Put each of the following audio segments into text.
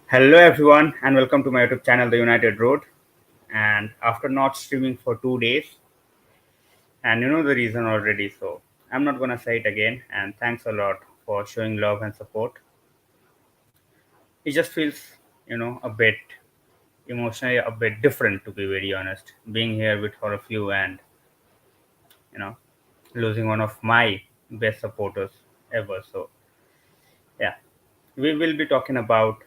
Hello everyone and welcome to my YouTube channel The United Road. And after not streaming for 2 days, and you know the reason already, so I'm not gonna say it again. And thanks a lot for showing love and support. It just feels, a bit emotionally a bit different to be very honest. Being here with all of you and you know losing one of my best supporters ever. So yeah, we will be talking about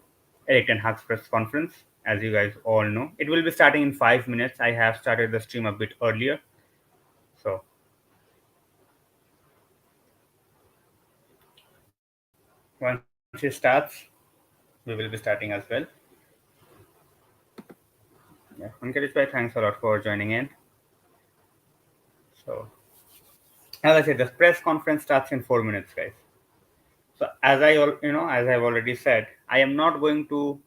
Erik Ten Hag's press conference. As you guys all know, it will be starting in 5 minutes. I have started the stream a bit earlier, so once it starts, we will be starting as well. Yeah, Encouraged by thanks a lot for joining in. So, as I said, the press conference starts in 4 minutes, guys. So, as I've already said, I am not going to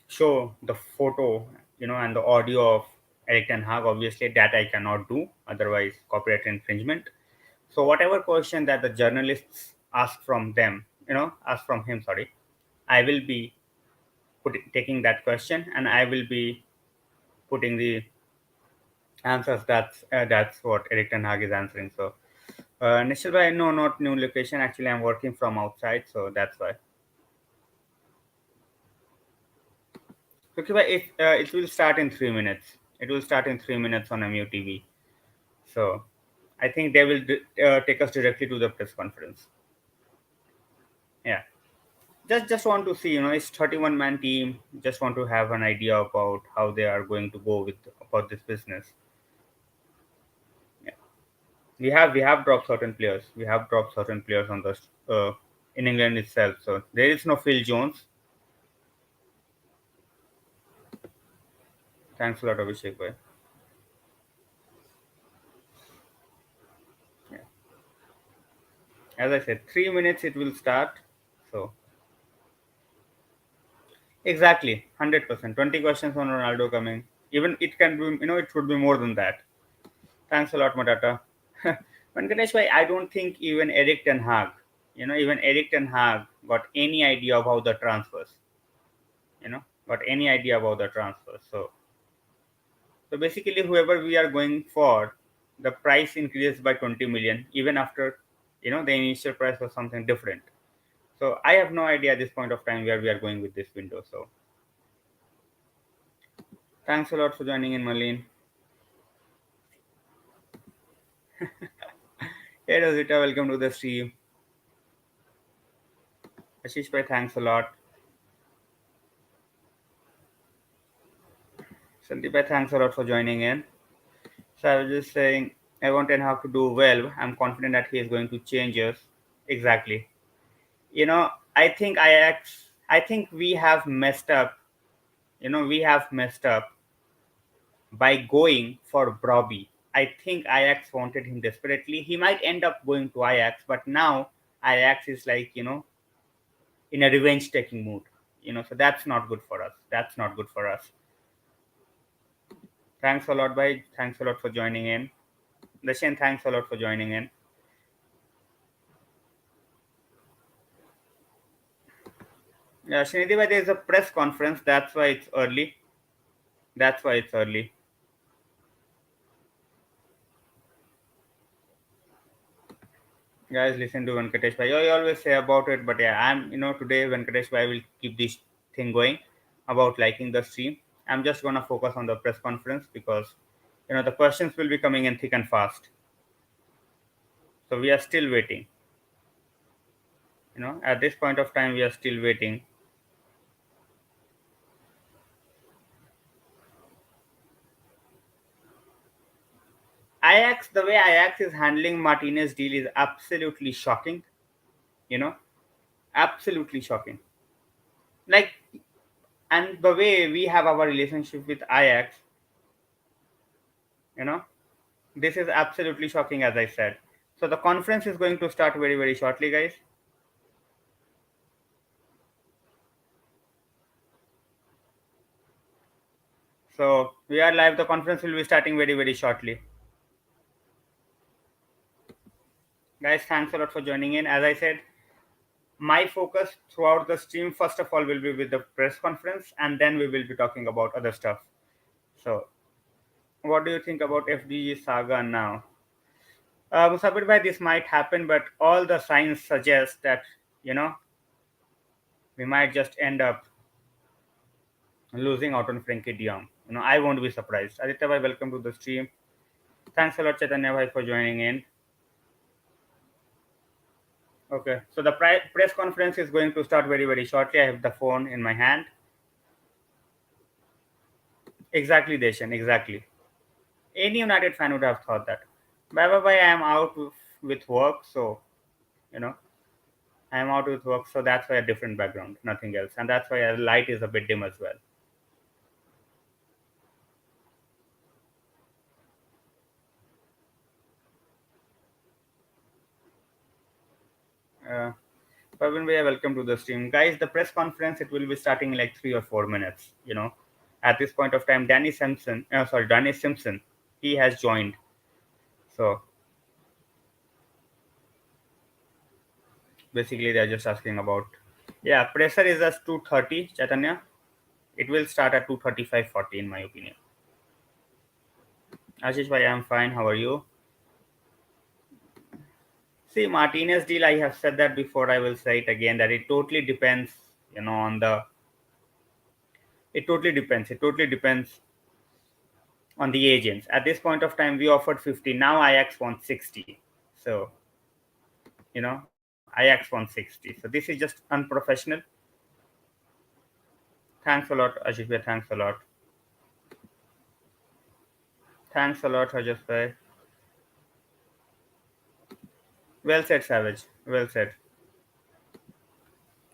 show the photo, and the audio of Erik Ten Hag. Obviously, that I cannot do, otherwise copyright infringement. So, whatever question that the journalists ask from them, ask from him, sorry, I will be taking that question and I will be putting the answers. That's what Erik Ten Hag is answering. So, Nishil bhai, no, not new location. Actually, I'm working from outside, so that's why. Okay, bhai, it will start in 3 minutes. It will start in 3 minutes on MUTV. So, I think they will take us directly to the press conference. Yeah, just want to see. It's 31-man team. Just want to have an idea about how they are going to go with about this business. Yeah. We have dropped certain players. We have dropped certain players on the in England itself. So there is no Phil Jones. Thanks a lot, Abhishek bhai. Yeah. As I said, 3 minutes it will start. So exactly 100%. 20 questions on Ronaldo coming. Even it can be, it should be more than that. Thanks a lot, Matata. Venkatesh bhai, I don't think even Erik Ten Hag, even Erik Ten Hag got any idea about the transfers. Got any idea about the transfers. So basically, whoever we are going for, the price increases by 20 million, even after, the initial price was something different. So I have no idea at this point of time where we are going with this window. So thanks a lot for joining in, Marlene. Hey, Rosita, welcome to the stream. Ashish bhai, thanks a lot. Sandeep bhai, thanks a lot for joining in. So I was just saying, I want Ten Hag to do well. I'm confident that he is going to change us. Exactly. I think I think we have messed up. We have messed up by going for Broby. I think Ajax wanted him desperately. He might end up going to Ajax, but now Ajax is like, in a revenge taking mood. So that's not good for us. That's not good for us. Thanks a lot, bye. Thanks a lot for joining in. Dashan, thanks a lot for joining in. Yeah, Srinidhi, bhai, there's a press conference. That's why it's early. That's why it's early. Guys, listen to Venkatesh Bhai. I always say about it, but yeah, today Venkatesh Bhai will keep this thing going about liking the stream. I'm just gonna focus on the press conference because the questions will be coming in thick and fast. So we are still waiting. At this point of time, we are still waiting. Ajax, the way Ajax is handling Martinez deal is absolutely shocking. You know, absolutely shocking. Like, and the way we have our relationship with Ajax, you know, this is absolutely shocking, as I said. So the conference is going to start very, very shortly, guys. So we are live. The conference will be starting very, very shortly. Guys, thanks a lot for joining in. As I said, my focus throughout the stream, first of all, will be with the press conference, and then we will be talking about other stuff. So, what do you think about FDG saga now? Musafir bhai, this might happen, but all the signs suggest that, you know, we might just end up losing out on Frenkie de Jong. I won't be surprised. Aditya bhai, welcome to the stream. Thanks a lot, Chaitanya bhai, for joining in. Okay, so the press conference is going to start very, very shortly. I have the phone in my hand. Exactly, Deshan, exactly. Any United fan would have thought that. Bye, I am out with work, so, you know, I am out with work, so that's why a different background, nothing else. And that's why a light is a bit dim as well. Uh, Pavin Bhaiya, welcome to the stream. Guys, the press conference, it will be starting in like 3 or 4 minutes. At this point of time, Danny Simpson, he has joined. So basically, they're just asking about, yeah, pressure is just 2:30, Chaitanya. It will start at 2:35:40, in my opinion. Ashish bhai, I'm fine. How are you? See, Martinez deal, I have said that before. I will say it again that it totally depends, on the. It totally depends. It totally depends on the agents. At this point of time, we offered 50. Now Ajax wants 60. So, you know, Ajax wants 60. So this is just unprofessional. Thanks a lot, Ashish bhai. Thanks a lot. Thanks a lot, Rajesh bhai. Well said, Savage. Well said.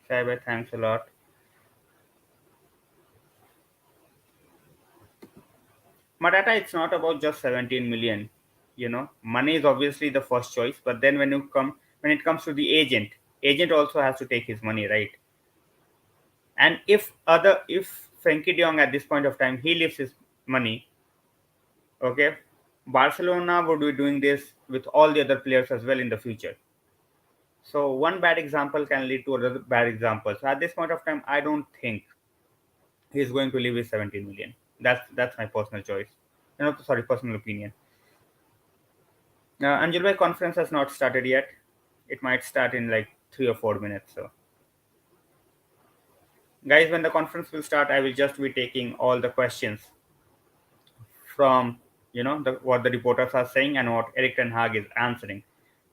Savage, thanks a lot. Matata, it's not about just 17 million. Money is obviously the first choice, but then when it comes to the agent also has to take his money, right? And if Frankie De Jong at this point of time he leaves his money, okay, Barcelona would be doing this with all the other players as well in the future. So one bad example can lead to another bad example. So at this point of time, I don't think he's going to leave with 17 million. That's my personal choice. Sorry, personal opinion. Anjul conference has not started yet. It might start in like 3 or 4 minutes. So, guys, when the conference will start, I will just be taking all the questions from what the reporters are saying and what Erik Ten Hag is answering.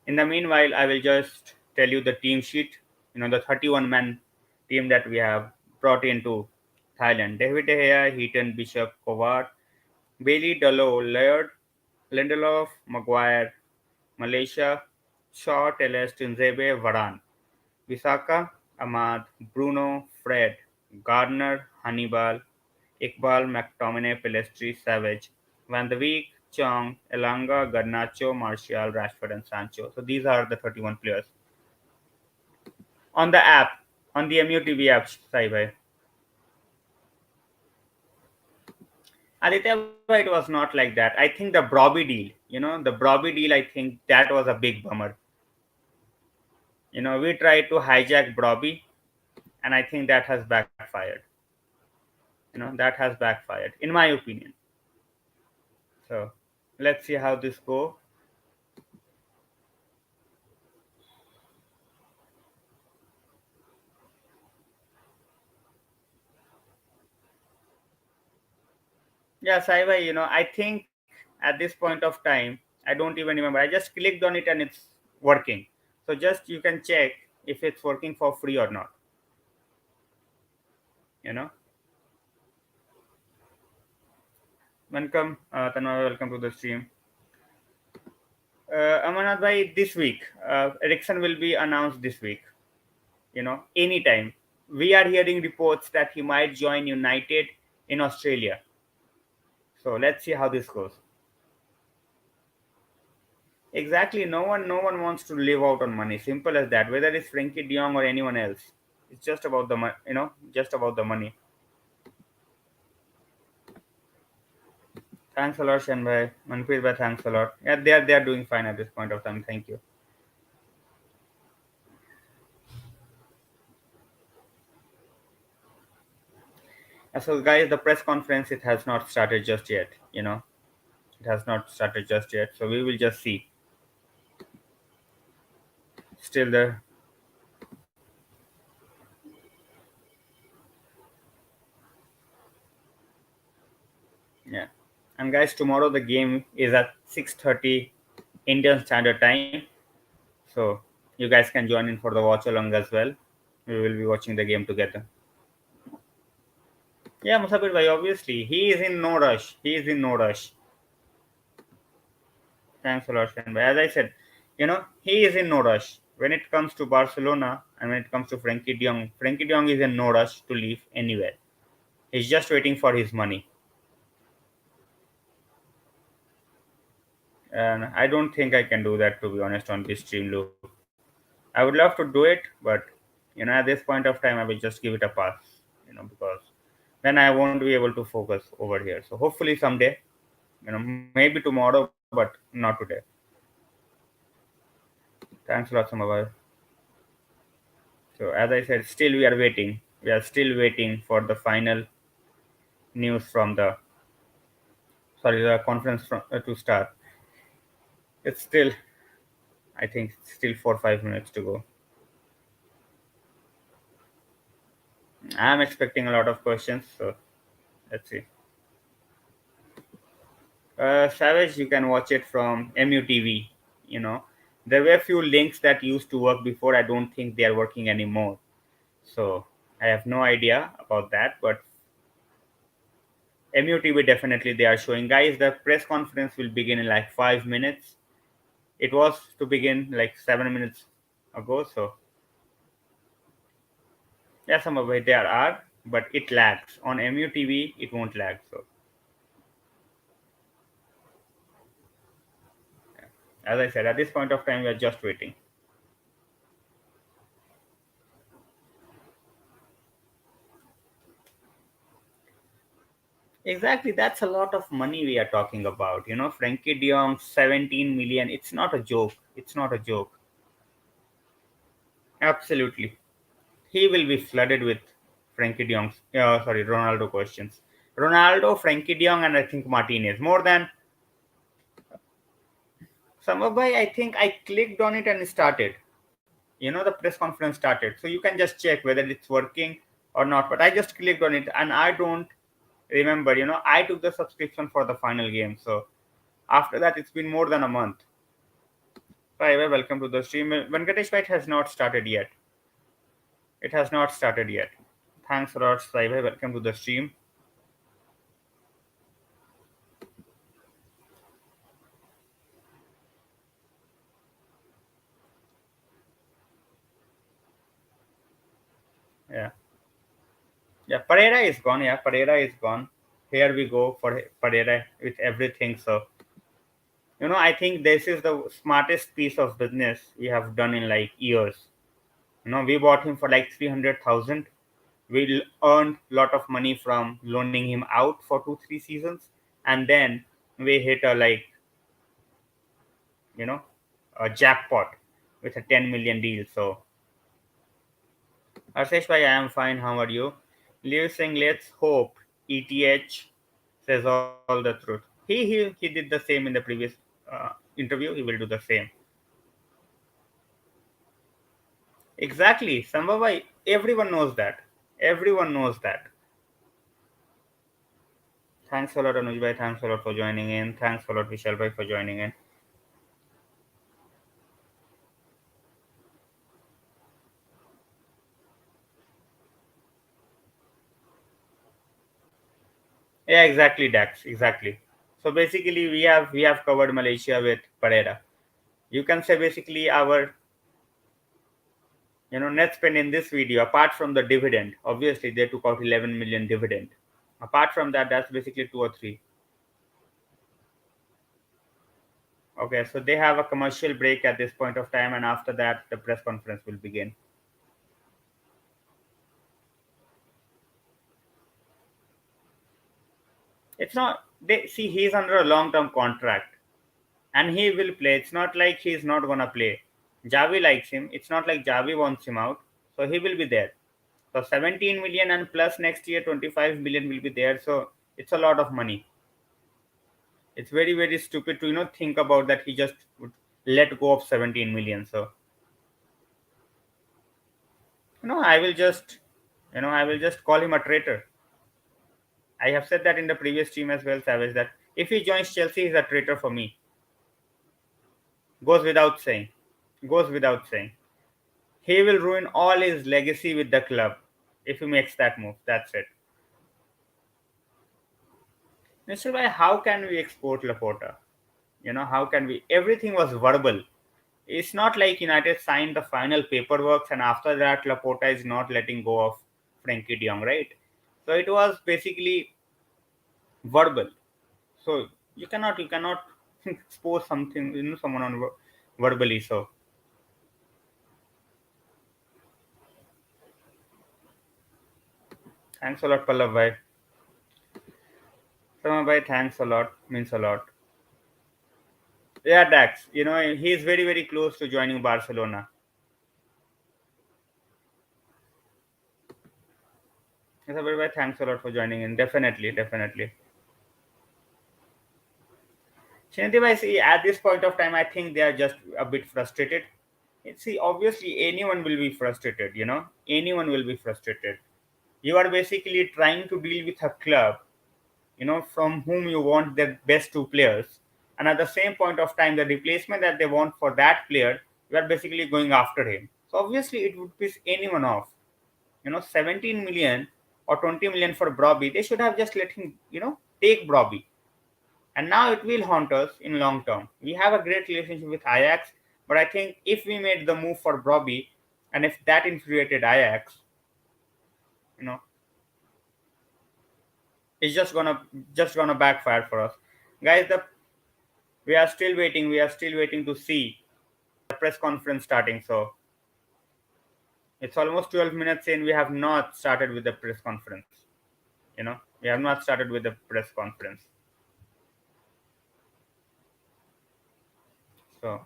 In the meanwhile, I will just tell you the team sheet. The 31-man team that we have brought into Thailand: David De Gea, Heaton, Bishop, Kovart, Bailey, Dalot, Laird, Lindelof, Maguire, Malacia, Shaw, Telles, Tinzebe, Varane, Visaka, Ahmad, Bruno, Fred, Gardner, Hannibal, Iqbal, McTominay, Pelestri, Savage, Van de Beek, Chong, Elanga, Garnacho, Martial, Rashford, and Sancho. So these are the 31 players. On the app, on the MUTV app, Sai bhai. Aditya, it was not like that. I think the Brobby deal, I think that was a big bummer. We tried to hijack Brobby, and I think that has backfired. That has backfired, in my opinion. So let's see how this go. Yeah, Saibai, I think at this point of time, I don't even remember. I just clicked on it and it's working. So just you can check if it's working for free or not. You know, welcome to the stream. Amanat bhai, this week, Ericsson will be announced this week. Anytime. We are hearing reports that he might join United in Australia. So let's see how this goes. Exactly. No one wants to live out on money. Simple as that. Whether it's Frankie De Jong or anyone else, it's just about the just about the money. Thanks a lot, Shanbhai. Manpreet bhai, thanks a lot. Yeah, they are doing fine at this point of time. Thank you. So, guys, the press conference, it has not started just yet. It has not started just yet. So we will just see. Still the Yeah. And guys, tomorrow the game is at 6:30 Indian Standard Time. So you guys can join in for the watch along as well. We will be watching the game together. Yeah, Musafir bhai, obviously he is in no rush. He is in no rush. Thanks a lot, Shan bhai. As I said, he is in no rush. When it comes to Barcelona and when it comes to Frenkie de Jong is in no rush to leave anywhere. He's just waiting for his money. And I don't think I can do that, to be honest, on this stream loop. I would love to do it, but at this point of time, I will just give it a pass. Because then I won't be able to focus over here. So hopefully someday, maybe tomorrow, but not today. Thanks a lot, Samabhai. So as I said, still we are waiting. We are still waiting for the final news from the conference to start. It's still, I think, still 4 or 5 minutes to go. I'm expecting a lot of questions, so let's see. Savage, you can watch it from MUTV. You know, there were a few links that used to work before. I don't think they are working anymore. So I have no idea about that. But MUTV definitely they are showing. Guys, the press conference will begin in like 5 minutes. It was to begin like 7 minutes ago. So yeah, some of it there are, but it lags. On MUTV, it won't lag. So as I said, at this point of time, we are just waiting. Exactly, that's a lot of money we are talking about. Frankie De Jong, 17 million. It's not a joke. It's not a joke. Absolutely, he will be flooded with Frankie De Jong's. Ronaldo questions. Ronaldo, Frankie De Jong, and I think Martinez. More than Samabhai, I think I clicked on it and it started. The press conference started, so you can just check whether it's working or not. But I just clicked on it, and I don't remember. I took the subscription for the final game, so after that, it's been more than a month. Hi, welcome to the stream. Venkatesh fight has not started yet. It has not started yet. Thanks a lot, Sai. Welcome to the stream. Yeah. Yeah, Pereira is gone. Yeah, Pereira is gone. Here we go for Pereira with everything. So, I think this is the smartest piece of business we have done in like years. We bought him for like 300,000. We earned a lot of money from loaning him out for 2 3 seasons, and then we hit you know a jackpot with a 10 million deal. So Ashish bhai, I am fine. How are you? Liu saying, let's hope ETH says all the truth. He did the same in the previous interview. He will do the same. Exactly, Sambhavaj. Everyone knows that. Everyone knows that. Thanks a lot, Anuj bhai. Thanks a lot for joining in. Thanks a lot, Vishal bhai, for joining in. Yeah, exactly, Dax. Exactly. So basically, we have covered Malaysia with Pereira. You can say basically our net spend in this video, apart from the dividend, obviously they took out 11 million dividend. Apart from that, that's basically two or three. Okay, so they have a commercial break at this point of time, and after that, the press conference will begin. It's not they see he's under a long-term contract, and he will play. It's not like he's not gonna play. Javi likes him. It's not like Javi wants him out, so he will be there. So 17 million and plus next year 25 million will be there. So it's a lot of money. It's very very stupid to think about that he just would let go of 17 million. So I will just I will just call him a traitor. I have said that in the previous team as well, Savage, that if he joins Chelsea, he's a traitor for me. Goes without saying. Goes without saying. He will ruin all his legacy with the club if he makes that move. That's it. Mr. Bhai, how can we export Laporta? How can we? Everything was verbal. It's not like United signed the final paperwork and after that Laporta is not letting go of frenkiedejong, right? So it was basically verbal. So you cannot expose something someone on verbally. So thanks a lot, Pallav bhai. Sama bhai, thanks a lot. Means a lot. Yeah, Dax. He is very very close to joining Barcelona. Yes, bhai, thanks a lot for joining in. Definitely, definitely. Shiniti bhai, see, at this point of time, I think they are just a bit frustrated. See, obviously, anyone will be frustrated. Anyone will be frustrated. You are basically trying to deal with a club from whom you want the best two players, and at the same point of time the replacement that they want for that player, you are basically going after him. So obviously it would piss anyone off. 17 million or 20 million for Brobby, they should have just let him take Brobby, and now it will haunt us in long term. We have a great relationship with Ajax, but I think if we made the move for Brobby, and if that infuriated Ajax, you know it's just gonna backfire for us, guys. The We are still waiting. We are still waiting to see the press conference starting. So it's almost 12 minutes in. We have not started with the press conference. We have not started with the press conference. So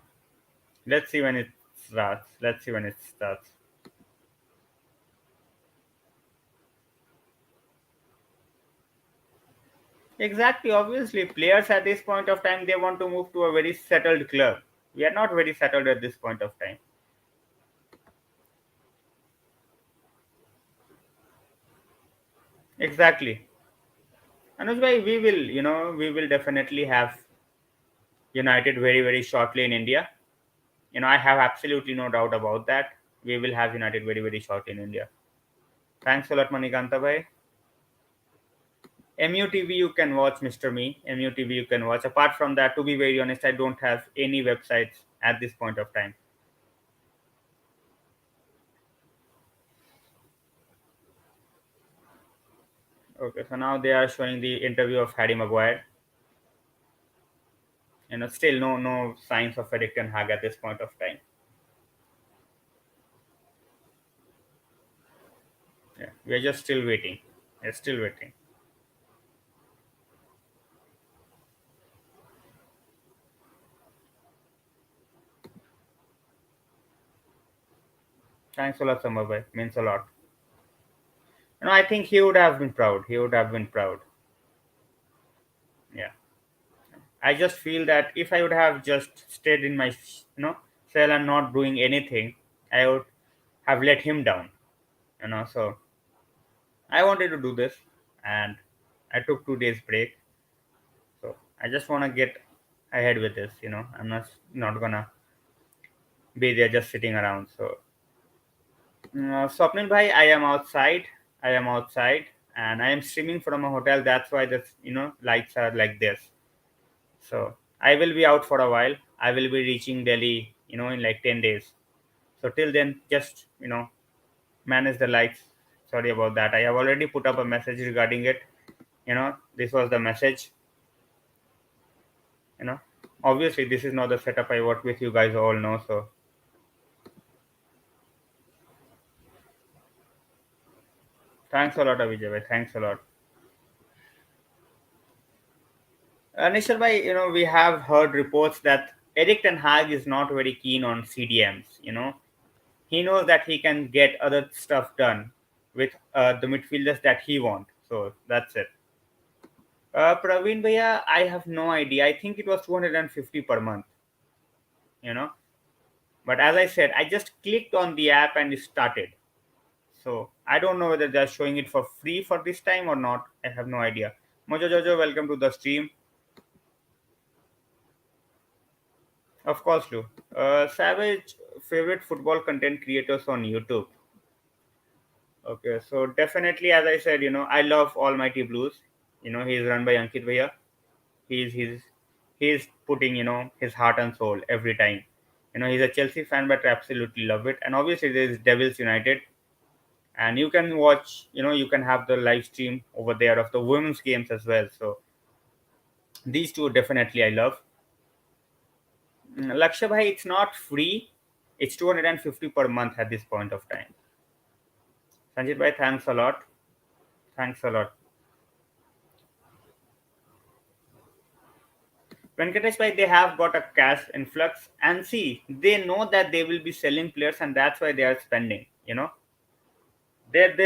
let's see when it starts. Let's see when it starts. Exactly. Obviously, players at this point of time, they want to move to a very settled club. We are not very settled at this point of time. Exactly. Anuj bhai, we will definitely have United very, very shortly in India. I have absolutely no doubt about that. We will have United very, very shortly in India. Thanks a lot, Manikanta bhai. MUTV you can watch, Mr. Me. MUTV you can watch. Apart from that, to be very honest, I don't have any websites at this point of time. Okay, so now they are showing the interview of Harry Maguire. Still no signs of Erik Ten Hag at this point of time. Yeah, we are just still waiting. We're still waiting. Thanks a lot, Samar bhai. Means a lot. I think he would have been proud. He would have been proud. Yeah. I just feel that if I would have just stayed in my cell and not doing anything, I would have let him down. So I wanted to do this, and I took 2 days break. So I just want to get ahead with this. I'm not gonna be there just sitting around. So Swapnil bhai, I am outside. I am outside, and I am streaming from a hotel. That's why the lights are like this. So I will be out for a while. I will be reaching Delhi, in like 10 days. So till then, just manage the lights. Sorry about that. I have already put up a message regarding it. This was the message. You know, Obviously this is not the setup I work with. You guys all know. So thanks a lot, Avijay. Bhai. Thanks a lot. Nishar bhai, we have heard reports that Erik Ten Hag is not very keen on CDMs. He knows that he can get other stuff done with the midfielders that he wants. So that's it. Praveen Bhaiya, I have no idea. I think it was 250 per month, you know. But as I said, I just clicked on the app and it started. So I don't know whether they're showing it for free for this time or not. I have no idea. Mojo Jojo, welcome to the stream. Of course, Lou. Savage, favorite football content creators on YouTube. Okay, so definitely, as I said, I love Almighty Blues. He's run by Ankit Bhaiya. He's he's he's putting his heart and soul every time. He's a Chelsea fan, but I absolutely love it. And obviously, there is Devils United, and you can watch. You can have the live stream over there of the women's games as well. So these two definitely I love. Laksha Bhai, it's not free. It's 250 per month at this point of time. Sanjit Bhai, thanks a lot. Thanks a lot. Venkatesh Bhai, they have got a cash influx, and see, they know that they will be selling players, and that's why they are spending. They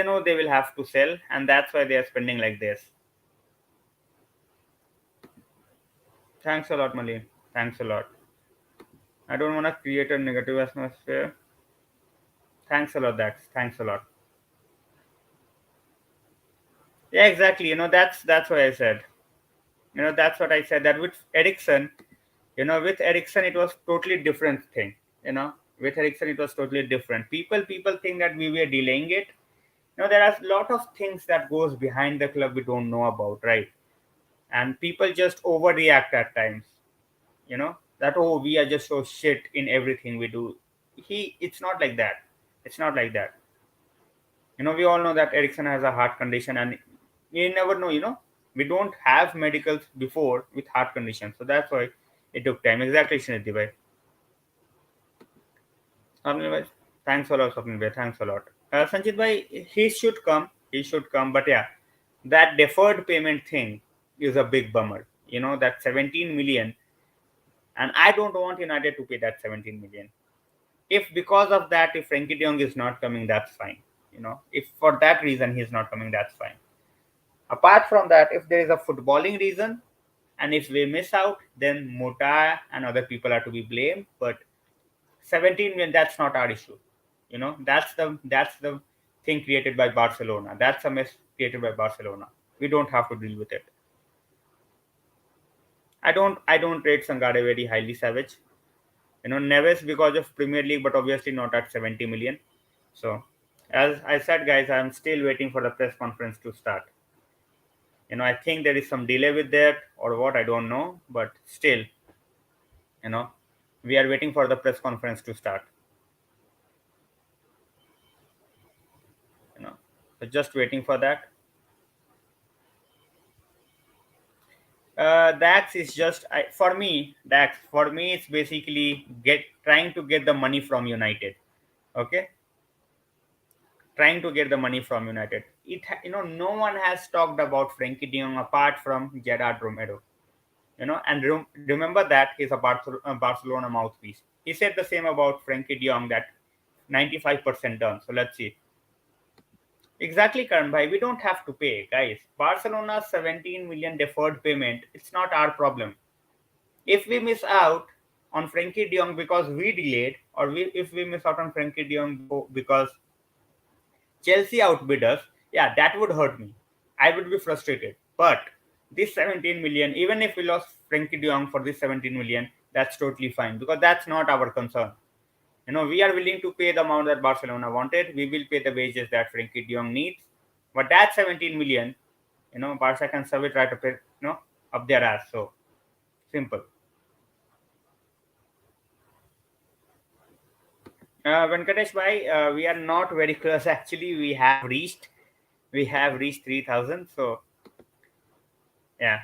know they will have to sell, and that's why they are spending like this. Thanks a lot, Malin. Thanks a lot. I don't want to create a negative atmosphere. Thanks a lot, Dax. Thanks a lot. Yeah, exactly. That's what I said. That's what I said. That with Ericsson, with Ericsson, it was totally different thing. With Ericsson, it was totally different. People think that we were delaying it. There are a lot of things that goes behind the club we don't know about, right? And people just overreact at times. That, oh, we are just so shit in everything we do. It's not like that. It's not like that. We all know that Ericsson has a heart condition, and you never know. We don't have medicals before with heart condition, so that's why it took time. Exactly, Srinidhi bhai. Swapnil bhai, thanks a lot, Swapnil bhai. Thanks a lot. Sanjit bhai, he should come. He should come, but yeah, that deferred payment thing is a big bummer. That 17 million, and I don't want United to pay that 17 million. If because of that, if Frenkie de Jong is not coming, that's fine. If for that reason he's not coming, that's fine. Apart from that, if there is a footballing reason, and if we miss out, then Mota and other people are to be blamed. But 17 million, that's not our issue. That's the thing created by Barcelona. That's a mess created by Barcelona. We don't have to deal with it. I don't rate Sangare very highly, Savage. Neves because of Premier League, but obviously not at 70 million. So, as I said, guys, I'm still waiting for the press conference to start. I think there is some delay with that or what, I don't know, but still, you know, we are waiting for the press conference to start. So just waiting for that. Dax is just for me. Dax for me, it's basically trying to get the money from United. Okay, trying to get the money from United. No one has talked about Frenkie De Jong apart from Gerard Romero. And remember that he's a Barcelona mouthpiece. He said the same about Frenkie De Jong, that 95% done. So let's see. Exactly, Karan bhai. We don't have to pay, guys. Barcelona's 17 million deferred payment. It's not our problem. If we miss out on Frenkie De Jong because we delayed, or if we miss out on Frenkie De Jong because Chelsea outbid us, yeah, that would hurt me. I would be frustrated. But this 17 million, even if we lost Frenkie De Jong for this 17 million, that's totally fine because that's not our concern. We are willing to pay the amount that Barcelona wanted. We will pay the wages that Frenkie De Jong needs. But that 17 million, Barca can serve it right up, up their ass. So simple. Venkatesh bhai, we are not very close. Actually, we have reached 3,000. So yeah,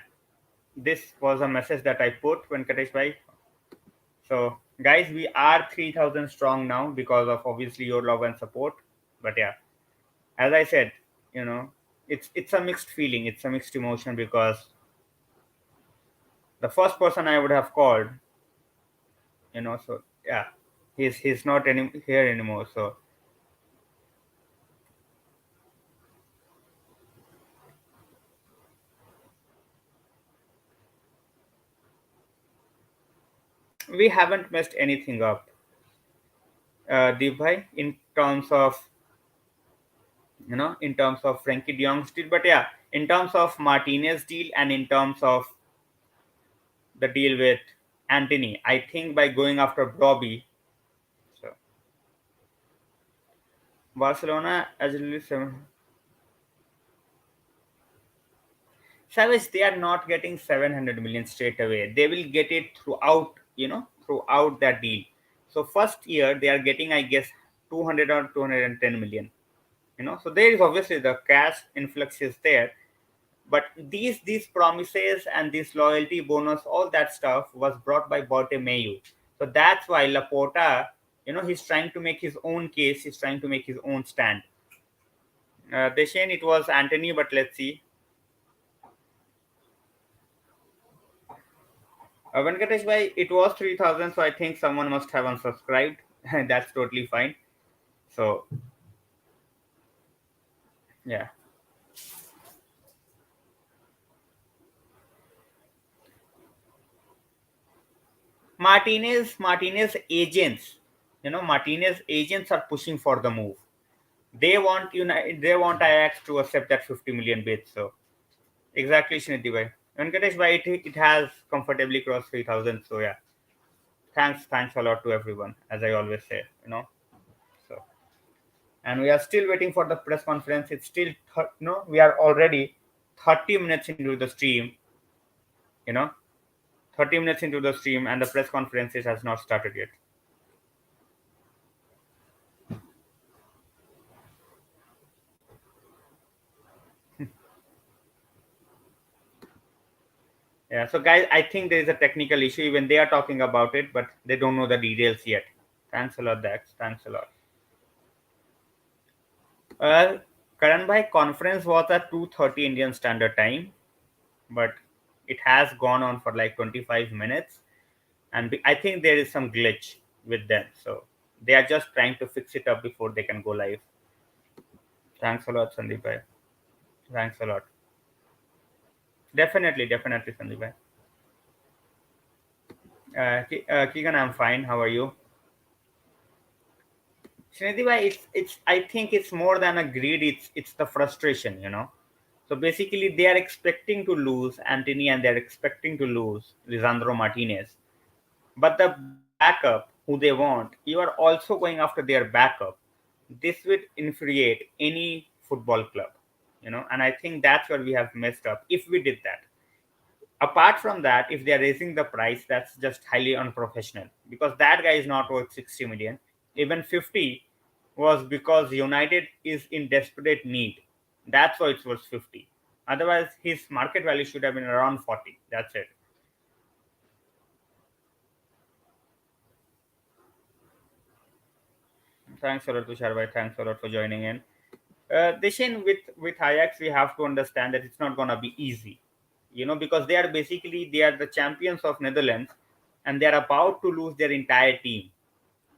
this was a message that I put, Venkatesh bhai. So guys, we are 3,000 strong now because of obviously your love and support. But yeah, as I said, you know, it's a mixed feeling. It's a mixed emotion because the first person I would have called, so yeah, he's not here anymore. So we haven't messed anything up, Deep bhai, in terms of in terms of Frankie De Jong's deal. But yeah, in terms of Martinez deal and in terms of the deal with Antony, I think by going after Bobby, so Barcelona as a Savage, they are not getting 700 million straight away. They will get it throughout, throughout that deal. So first year they are getting, I guess, 200 or 210 million. So there is obviously the cash influx is there, but these promises and this loyalty bonus, all that stuff was brought by Bartomeu. So that's why Laporta, he's trying to make his own case. He's trying to make his own stand. They saying it was Anthony, but let's see. Venkatesh bhai, it was 3,000, so I think someone must have unsubscribed. That's totally fine. So, yeah. Martinez agents, Martinez agents are pushing for the move. They want Ajax to accept that 50 million bid. So, exactly, Srinidhi bhai. Venkatesh bhai, it has comfortably crossed 3,000. So, yeah. Thanks a lot to everyone, as I always say. So, and we are still waiting for the press conference. It's still no, we are already 30 minutes into the stream, you know 30 minutes into the stream, and the press conference has not started yet. Yeah, so guys, I think there is a technical issue. Even they are talking about it, but they don't know the details yet. Thanks a lot, Dax. Thanks a lot. Well, Karan bhai, conference was at 2:30 Indian Standard Time, but it has gone on for like 25 minutes, and I think there is some glitch with them. So they are just trying to fix it up before they can go live. Thanks a lot, Sandeep bhai. Thanks a lot. Definitely, Sandeep bhai. Keegan, I'm fine. How are you? Srinidhi bhai, I think it's more than a greed. It's the frustration. So basically, they are expecting to lose Antony and they're expecting to lose Lisandro Martinez. But the backup, who they want, you are also going after their backup. This would infuriate any football club. And I think that's where we have messed up if we did that. Apart from that, if they are raising the price, that's just highly unprofessional because that guy is not worth 60 million. Even 50 was because United is in desperate need. That's why it's worth 50. Otherwise, his market value should have been around 40. That's it. Thanks a lot, Tushar bhai. Thanks a lot for joining in. Deshin, with Ajax, we have to understand that it's not gonna be easy. Because they are the champions of Netherlands, and they are about to lose their entire team.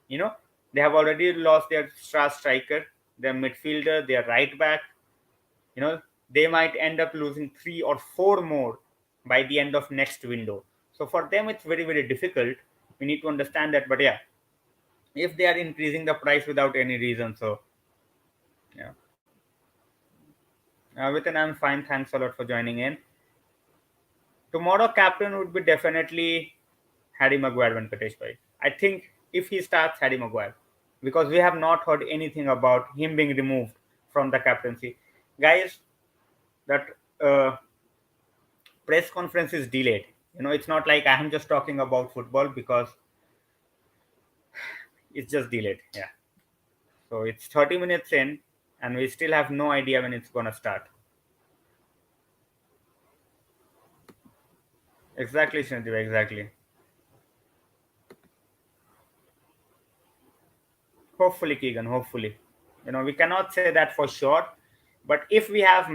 You know, they have already lost their star striker, their midfielder, their right back. You know, they might end up losing three or four more by the end of next window. So for them, it's very very difficult. We need to understand that. But yeah, if they are increasing the price without any reason, so yeah. Within, I'm fine. Thanks a lot for joining in. Tomorrow, captain would be definitely Harry Maguire, Venkatesh bhai. I think if he starts, Harry Maguire, because we have not heard anything about him being removed from the captaincy. Guys, that press conference is delayed. It's not like I am just talking about football because it's just delayed. Yeah. So it's 30 minutes in, and we still have no idea when it's gonna start. Exactly, Shanti, exactly. Hopefully, Keegan. Hopefully, we cannot say that for sure. But if we have,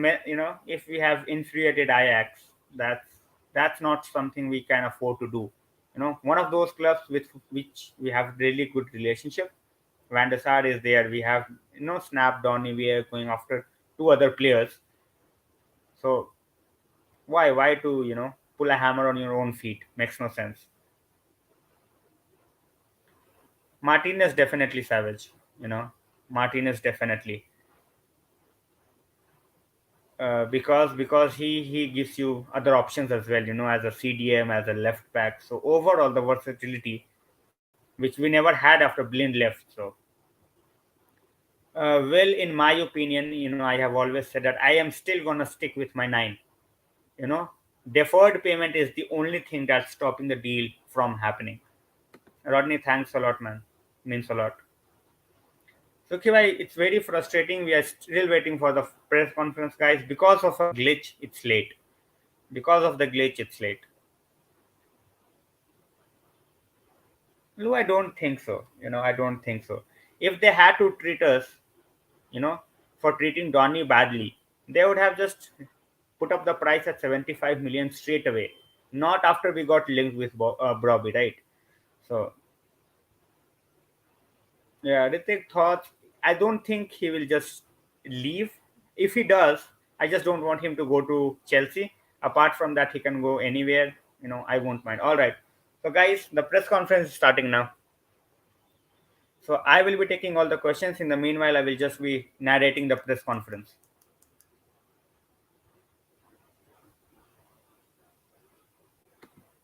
if we have infuriated Ajax, that's not something we can afford to do. One of those clubs with which we have really good relationship. Van der Sar is there. We have Snap Donny. We are going after two other players. So why to pull a hammer on your own feet? Makes no sense. Martinez definitely savage. You know, Martinez definitely because he gives you other options as well. You know, as a CDM, as a left back. So overall, the versatility which we never had after Blind left. So well, in my opinion, you know, I have always said that I am still gonna stick with my nine. You know, deferred payment is the only thing that's stopping the deal from happening. Rodney, thanks a lot, man. Means a lot. So, Kivai, it's very frustrating. We are still waiting for the press conference, guys. Because of a glitch, it's late. Because of the glitch, it's late. No, I don't think so. You know, I don't think so. If they had to treat us, you know, for treating Donny badly, they would have just put up the price at 75 million straight away, not after we got linked with Brobby, right? So, yeah, Ritik thoughts. I don't think he will just leave. If he does, I just don't want him to go to Chelsea. Apart from that, he can go anywhere. You know, I won't mind. All right. So, guys, the press conference is starting now. So, I will be taking all the questions. In the meanwhile, I will just be narrating the press conference.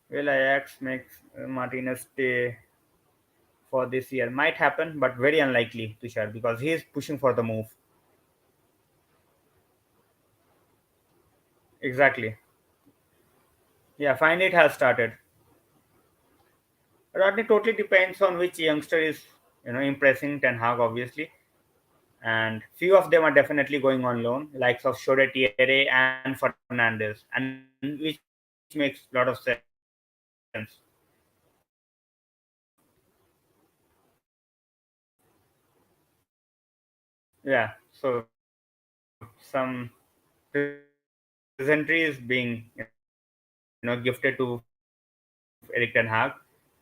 Will Ajax makes Martinez stay for this year? Might happen, but very unlikely, Tushar, because he is pushing for the move. Exactly. Yeah, finally it has started. Rodney totally depends on which youngster is, you know, impressing Ten Hag, obviously, and few of them are definitely going on loan, likes of Thierry and Fernandez, and which makes a lot of sense. Yeah, so some pleasantry is being, you know, gifted to Erik Ten Hag,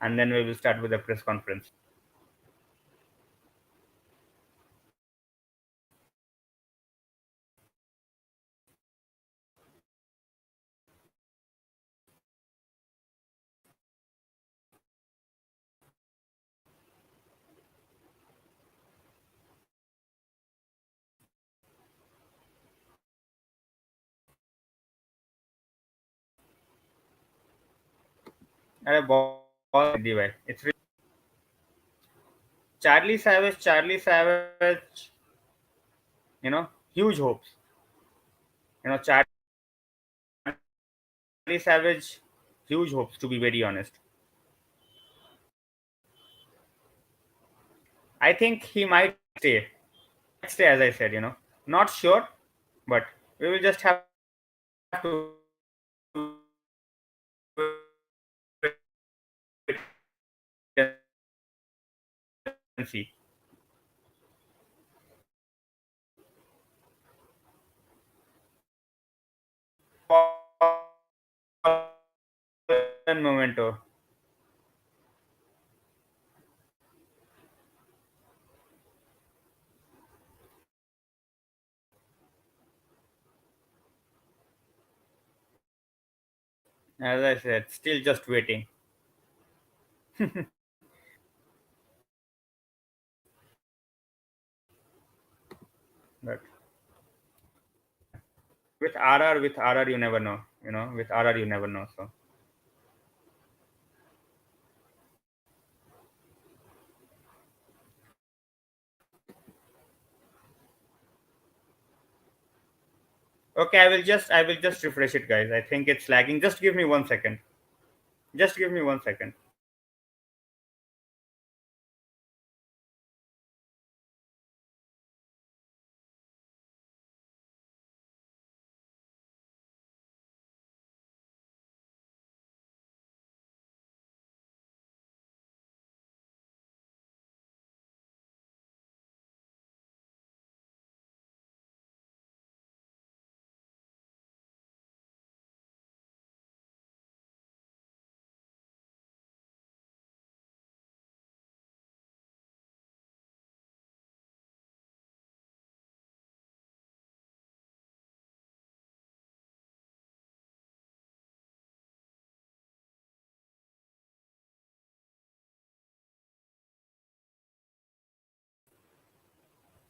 and then we will start with the press conference. अरे बहुत दी भाई. It's really Charlie Savage, you know, huge hopes. You know, Charlie Savage, huge hopes, to be very honest. I think he might stay. Stay, as I said, you know. Not sure, but we will just have to wait and see. One momento. As I said, still just waiting. But with RR, you never know. You know, with RR, you never know. So, okay, I will just refresh it, guys. I think it's lagging. Just give me 1 second. Just give me 1 second.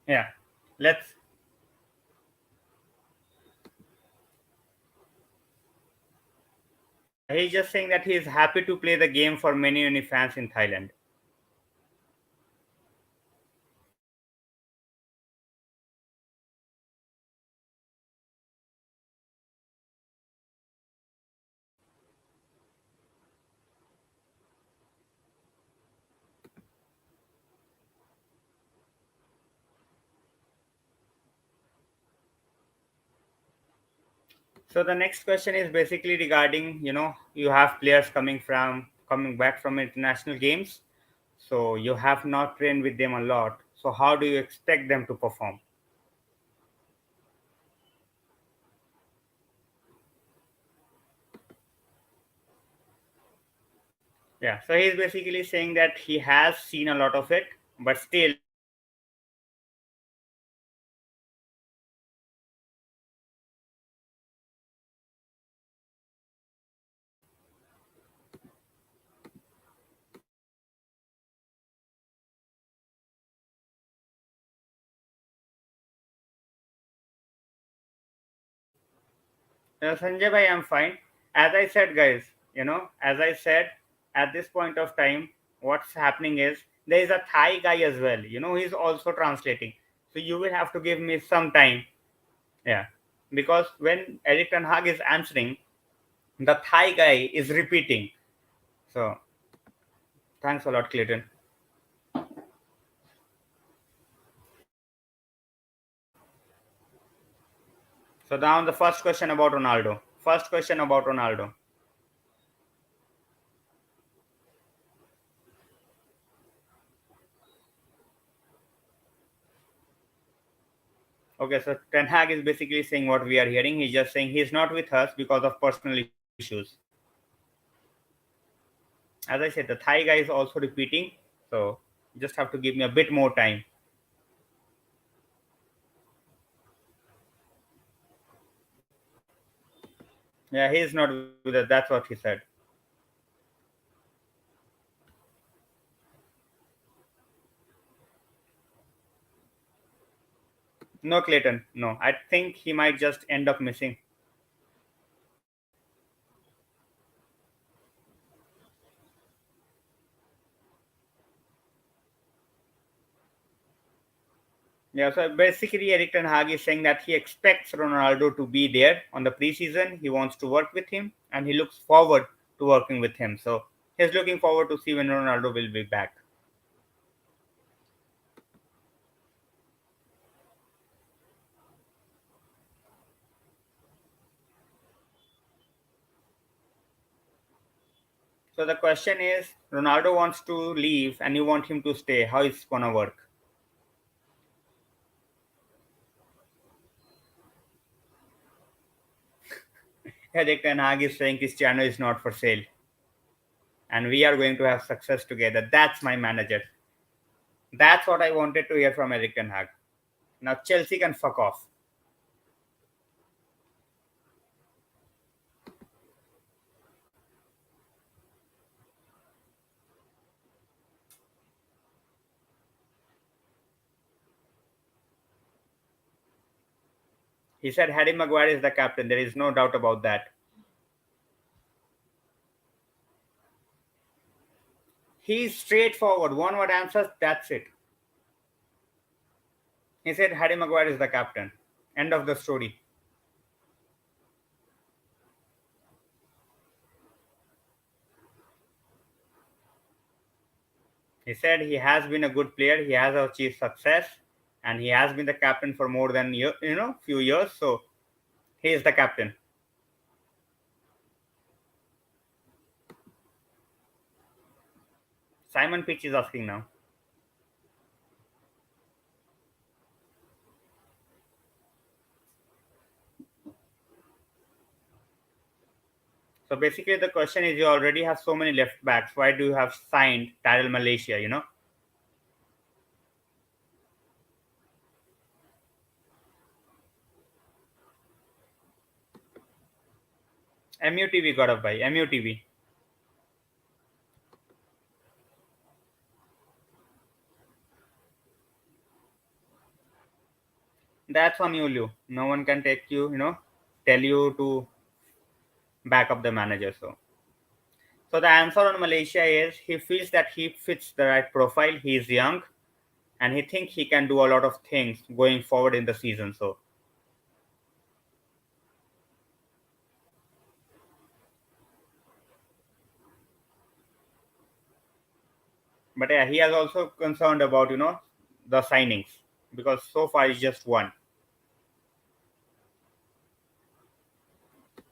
Yeah, let's. Yeah, he's just saying that he is happy to play the game for many many fans in Thailand. So the next question is basically regarding, you have players coming back from international games. So you have not trained with them a lot. So how do you expect them to perform? Yeah. So he's basically saying that he has seen a lot of it, but still. Sanjay bhai, I'm fine. As I said, guys, as I said, at this point of time, what's happening is there is a Thai guy as well. He's also translating. So you will have to give me some time. Yeah. Because when Erik Ten Hag is answering, the Thai guy is repeating. So thanks a lot, Clayton. So now the first question about Ronaldo. First question about Ronaldo. Okay, so Ten Hag is basically saying what we are hearing. He's just saying he's not with us because of personal issues. As I said, the Thai guy is also repeating. So you just have to give me a bit more time. Yeah, he's not with us. That's what he said. No, Clayton. No, I think he might just end up missing. Yeah, so basically, Erik Ten Hag is saying that he expects Ronaldo to be there on the preseason. He wants to work with him, and he looks forward to working with him. So he's looking forward to see when Ronaldo will be back. So the question is, Ronaldo wants to leave, and you want him to stay. How is it gonna work? Erik Ten Hag is saying Cristiano is not for sale, and we are going to have success together. That's my manager. That's what I wanted to hear from Erik Ten Hag. Now Chelsea can fuck off. He said Harry Maguire is the captain. There is no doubt about that. He's straightforward. One word answers, that's it. He said Harry Maguire is the captain. End of the story. He said he has been a good player, he has achieved success, and he has been the captain for more than few years. So he is the captain. Simon Pitch is asking now. So basically, the question is, you already have so many left backs. Why do you have signed Tyrell Malaysia? MUTV got up by MUTV. That's on you, Liu. No one can take you, tell you to back up the manager. So the answer on Malaysia is he feels that he fits the right profile. He is young, and he thinks he can do a lot of things going forward in the season. But yeah, he has also concerned about the signings because so far it's just one.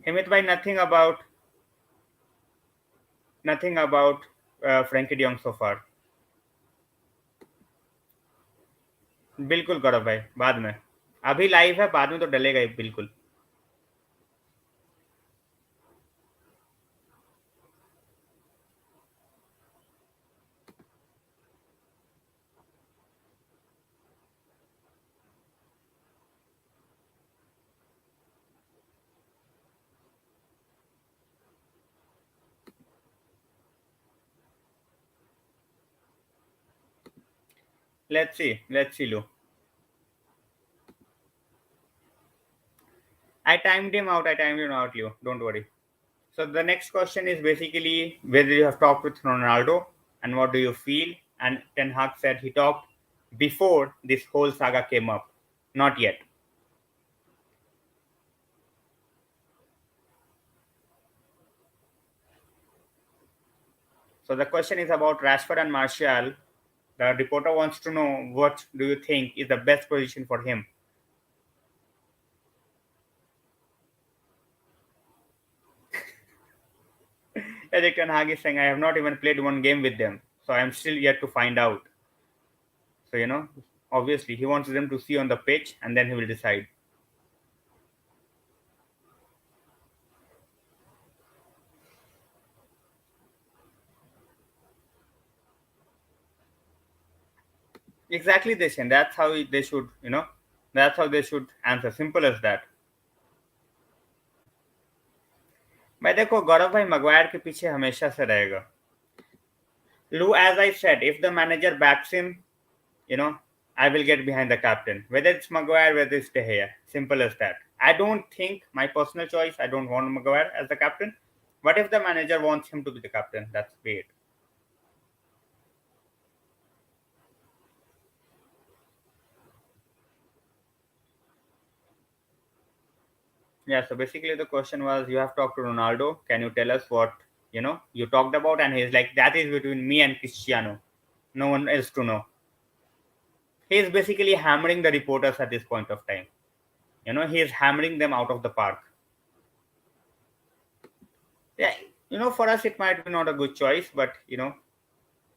Himit bhai, nothing about Frenkiedejong so far. बिल्कुल करो भाई, बाद में। अभी live है, बाद में तो डलेगा ही बिल्कुल। Let's see low. I timed him out, Leo. Don't worry. So the next question is basically whether you have talked with Ronaldo and what do you feel. And Ten Hag said he talked before this whole saga came up. Not yet. So the question is about Rashford and Martial. The reporter wants to know what do you think is the best position for him. Erik Ten Hag is saying, I have not even played one game with them, so I am still yet to find out. So obviously he wants them to see on the pitch and then he will decide. Exactly, this and that's how they should, that's how they should answer. Simple as that. मैं देखो गौरव भाई Maguire के पीछे हमेशा से रहेगा. Lou, as I said, if the manager backs him, you know, I will get behind the captain. Whether it's Maguire, whether it's De Gea. Simple as that. I don't think, my personal choice, I don't want Maguire as the captain. But if the manager wants him to be the captain, that's great. Yeah, so basically the question was you have talked to Ronaldo. Can you tell us what, you talked about? And he's like, that is between me and Cristiano. No one else to know. He's basically hammering the reporters at this point of time. He is hammering them out of the park. Yeah, for us it might be not a good choice, but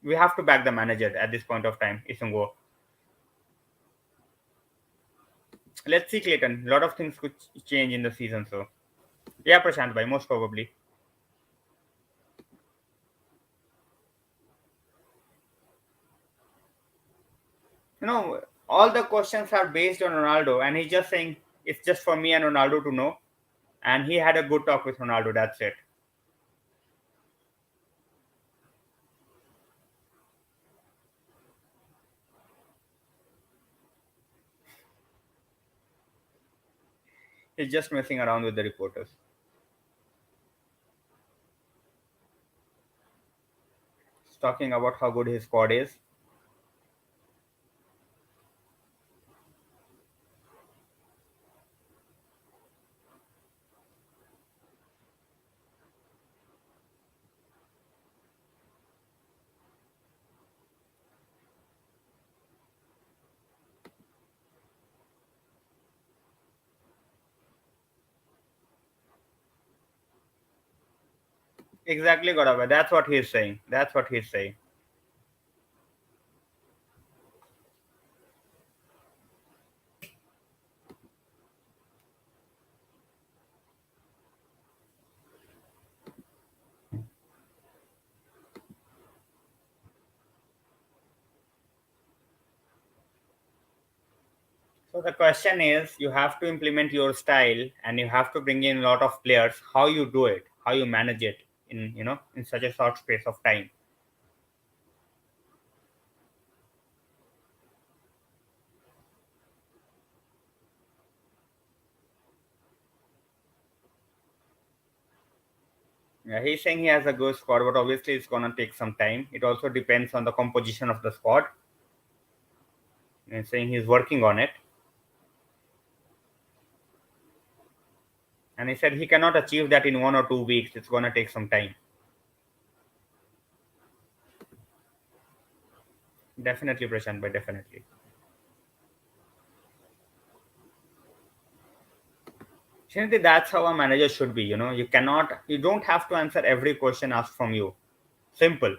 we have to back the manager at this point of time. Isungo. Let's see, Clayton. A lot of things could change in the season, so yeah, Prashant bhai, most probably. All the questions are based on Ronaldo, and he's just saying it's just for me and Ronaldo to know. And he had a good talk with Ronaldo. That's it. He's just messing around with the reporters. He's talking about how good his squad is. Exactly, Gaurav. That's what he's saying. That's what he's saying. So the question is, you have to implement your style, and you have to bring in a lot of players. How you do it, how you manage it in such a short space of time. Yeah, he's saying he has a good squad, but obviously it's gonna take some time. It also depends on the composition of the squad. And saying he's working on it. And he said he cannot achieve that in 1 or 2 weeks. It's gonna take some time. Definitely, Prashant, but definitely. Srinidhi, that's how a manager should be. You don't have to answer every question asked from you. Simple.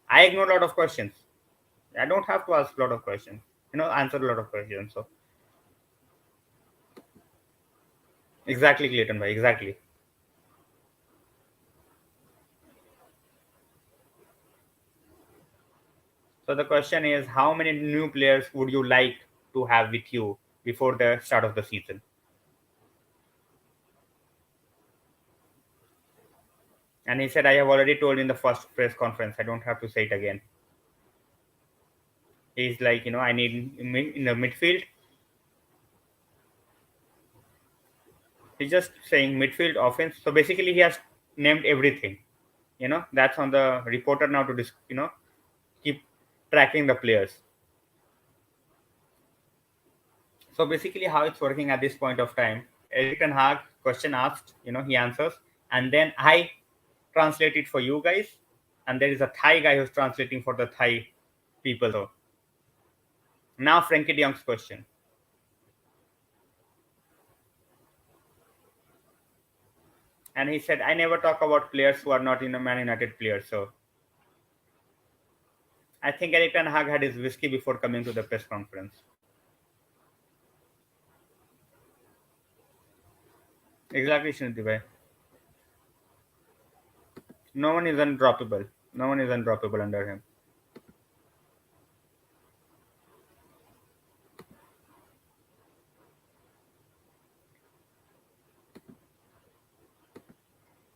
I ignore a lot of questions. I don't have to ask a lot of questions. Answer a lot of questions. So exactly, Clayton, bhai, exactly. So the question is, how many new players would you like to have with you before the start of the season? And he said, I have already told in the first press conference. I don't have to say it again. He's like, I need in the midfield. He's just saying midfield offense. So basically, he has named everything. That's on the reporter now to keep tracking the players. So basically, how it's working at this point of time, Erik Ten Hag question asked, he answers, and then I translate it for you guys, and there is a Thai guy who's translating for the Thai people. So now frenkiedejong's question, and he said, I never talk about players who are not Man United players. So I think Erik Ten Hag had his whiskey before coming to the press conference. Exactly, Shiniti. No one is undroppable. No one is undroppable under him.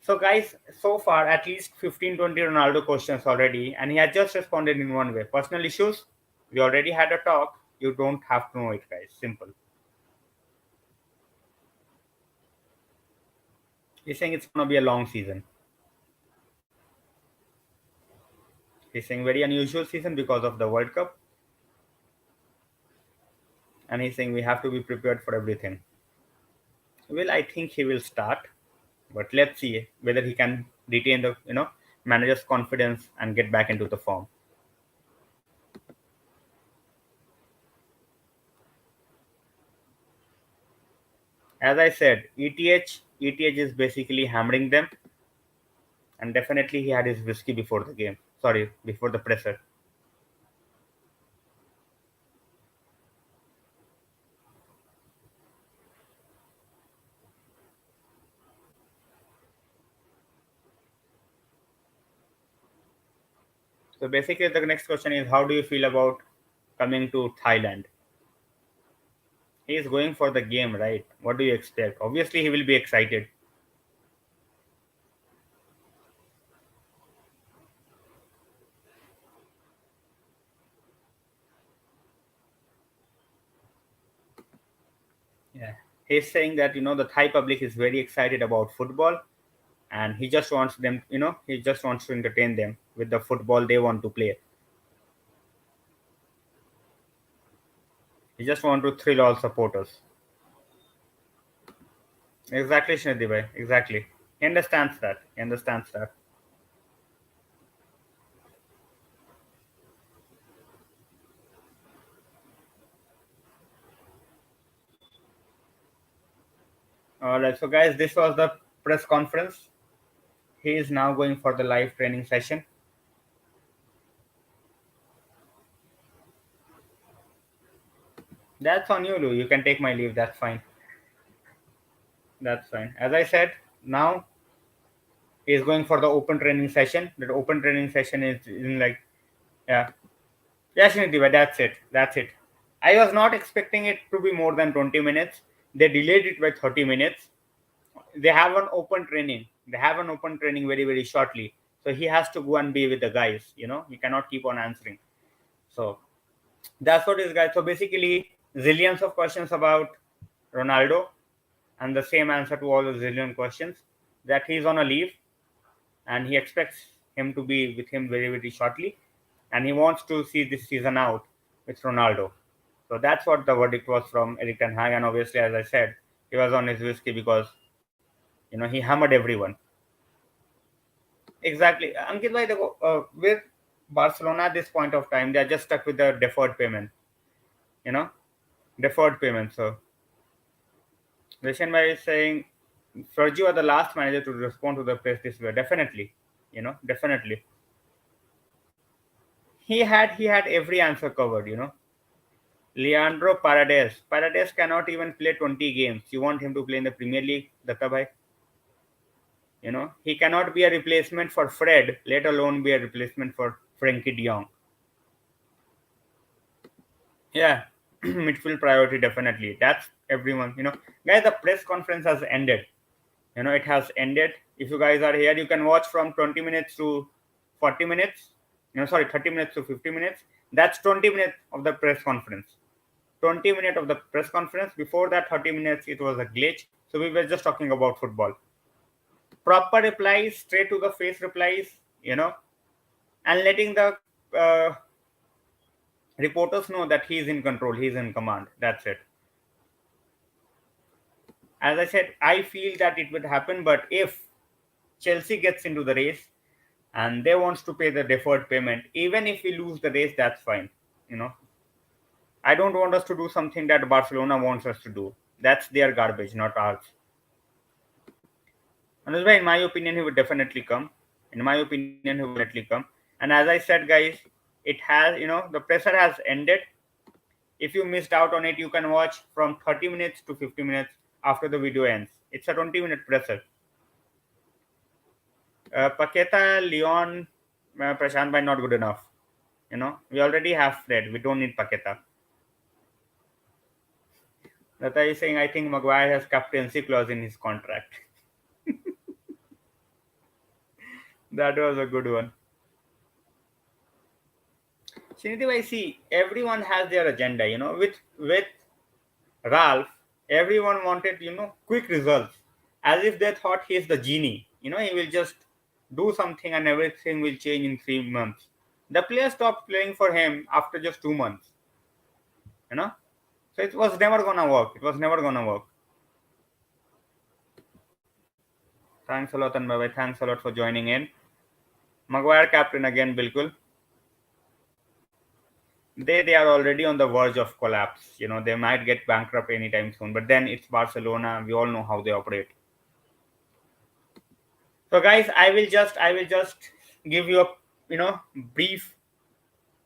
So, guys, so far at least 15-20 Ronaldo questions already, and he has just responded in one way. Personal issues, we already had a talk. You don't have to know it, guys. Simple. He's saying it's going to be a long season. He's saying very unusual season because of the World Cup. And he's saying we have to be prepared for everything. Well, I think he will start, but let's see whether he can retain the manager's confidence and get back into the form. As I said, ETH is basically hammering them, and definitely he had his whiskey before the game. Sorry, before the presser. So basically, the next question is, how do you feel about coming to Thailand? He is going for the game, right? What do you expect? Obviously, he will be excited. Yeah, he's saying that the Thai public is very excited about football, and he just wants them. He just wants to entertain them with the football they want to play. He just want to thrill all supporters. Exactly, Shinidhi bhai. Exactly. He understands that. He understands that. All right. So, guys, this was the press conference. He is now going for the live training session. That's on you, Lou. You can take my leave. That's fine. That's fine. As I said, now he is going for the open training session. The open training session is in like, yeah. Yeah, Shinidhi, that's it. That's it. I was not expecting it to be more than 20 minutes. They delayed it by 30 minutes. They have an open training. They have an open training very, very shortly. So he has to go and be with the guys. He cannot keep on answering. So that's what is, guys. So basically, zillions of questions about Ronaldo, and the same answer to all the zillion questions, that he's on a leave. and he expects him to be with him very, very shortly, and he wants to see this season out with Ronaldo. So that's what the verdict was from Erik Ten Hag, and obviously, as I said, he was on his whiskey because he hammered everyone. Exactly, Ankit bhai, with Barcelona at this point of time, they are just stuck with the deferred payment. You know, deferred payment. So Vishen bhai is saying, Sergio are the last manager to respond to the press this way. Definitely, definitely. He had every answer covered. Leandro Paredes. Paredes cannot even play 20 games. You want him to play in the Premier League, Datta bhai? He cannot be a replacement for Fred, let alone be a replacement for Frenkie de Jong. Yeah, midfield priority definitely. That's everyone. Guys, the press conference has ended. It has ended. If you guys are here, you can watch from 20 minutes to 40 minutes. 30 minutes to 50 minutes. That's 20 minutes of the press conference. 20 minutes of the press conference. Before that 30 minutes, it was a glitch. So we were just talking about football. Proper replies, straight to the face replies, and letting the uh, reporters know that he's in control, he's in command. That's it. As I said, I feel that it would happen, but if Chelsea gets into the race and they wants to pay the deferred payment, even if we lose the race, that's fine. You know, I don't want us to do something that Barcelona wants us to do. That's their garbage, not ours. And that's why, in my opinion, he would definitely come. In my opinion, he would definitely come. And as I said, guys, it has, the pressure has ended. If you missed out on it, you can watch from 30 minutes to 50 minutes after the video ends. It's a 20-minute presser. Paqueta, Leon, Prashant by not good enough. We already have Fred. We don't need Paqueta. Lata is saying, I think Maguire has captaincy clause in his contract. That was a good one. Srinidhi, I see everyone has their agenda. With Ralph, everyone wanted quick results, as if they thought he's the genie. He will just do something and everything will change in 3 months. The players stopped playing for him after just 2 months. So it was never gonna work. It was never gonna work. Thanks a lot, and bye. Thanks a lot for joining in. Maguire captain again, Bilkul. They are already on the verge of collapse. They might get bankrupt anytime soon. But then it's Barcelona. We all know how they operate. So guys, I will just give you a brief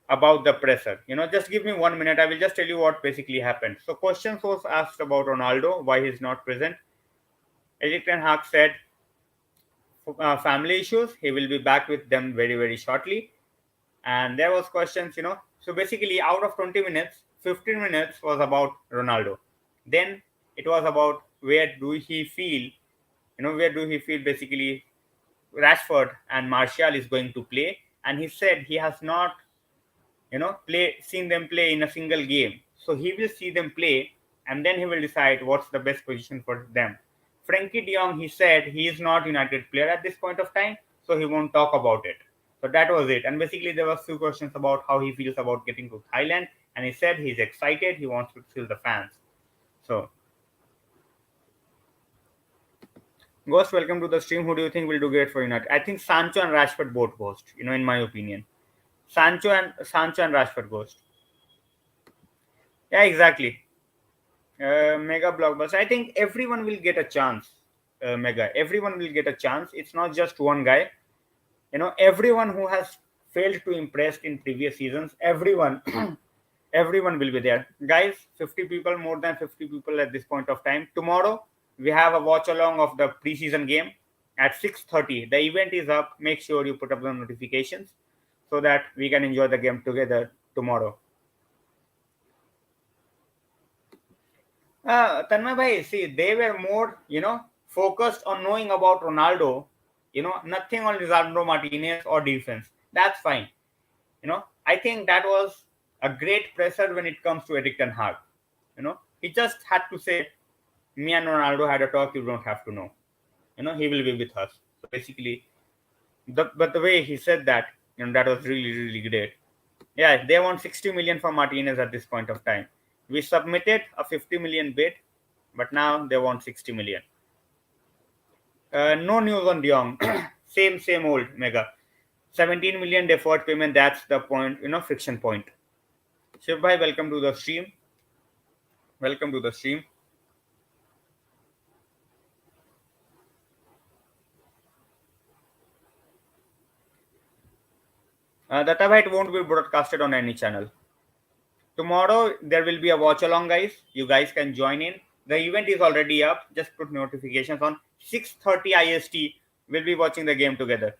about the presser. Just give me 1 minute. I will just tell you what basically happened. So questions was asked about Ronaldo, why he's not present. Erik Ten Hag said family issues. He will be back with them very, very shortly. And there was questions. So basically, out of 20 minutes, 15 minutes was about Ronaldo. Then it was about where do he feel, basically Rashford and Martial is going to play. And he said he has not, seen them play in a single game. So he will see them play and then he will decide what's the best position for them. Frenkie de Jong, he said he is not United player at this point of time, so he won't talk about it. So that was it. And basically, there was few questions about how he feels about getting to Thailand, and he said he's excited. He wants to thrill the fans. So, Ghost, welcome to the stream. Who do you think will do great for United? I think Sancho and Rashford both Ghost. In my opinion, Sancho and Rashford Ghost. Yeah, exactly. Mega blockbuster. I think everyone will get a chance. Mega. Everyone will get a chance. It's not just one guy. Everyone who has failed to impress in previous seasons, everyone everyone will be there, guys. 50 people, more than 50 people at this point of time. Tomorrow we have a watch along of the preseason game at 6:30. The event is up. Make sure you put up the notifications so that we can enjoy the game together tomorrow. Tanmay bhai, see, they were more focused on knowing about Ronaldo, nothing on Lisandro Martinez or defense. That's fine. I think that was a great pressure when it comes to Erik Ten Hag. He just had to say, me and Ronaldo had a talk, you don't have to know. He will be with us. So basically, But the way he said that, that was really, really great. Yeah, they want 60 million for Martinez at this point of time. We submitted a 50 million bid, but now they want 60 million. No news on De Jong. Same old mega. 17 million deferred payment. That's the point, friction point. Shiv bhai, welcome to the stream. Welcome to the stream. The Tabite won't be broadcasted on any channel. Tomorrow there will be a watch along, guys. You guys can join in. The event is already up. Just put notifications on. 6:30 IST. We'll be watching the game together.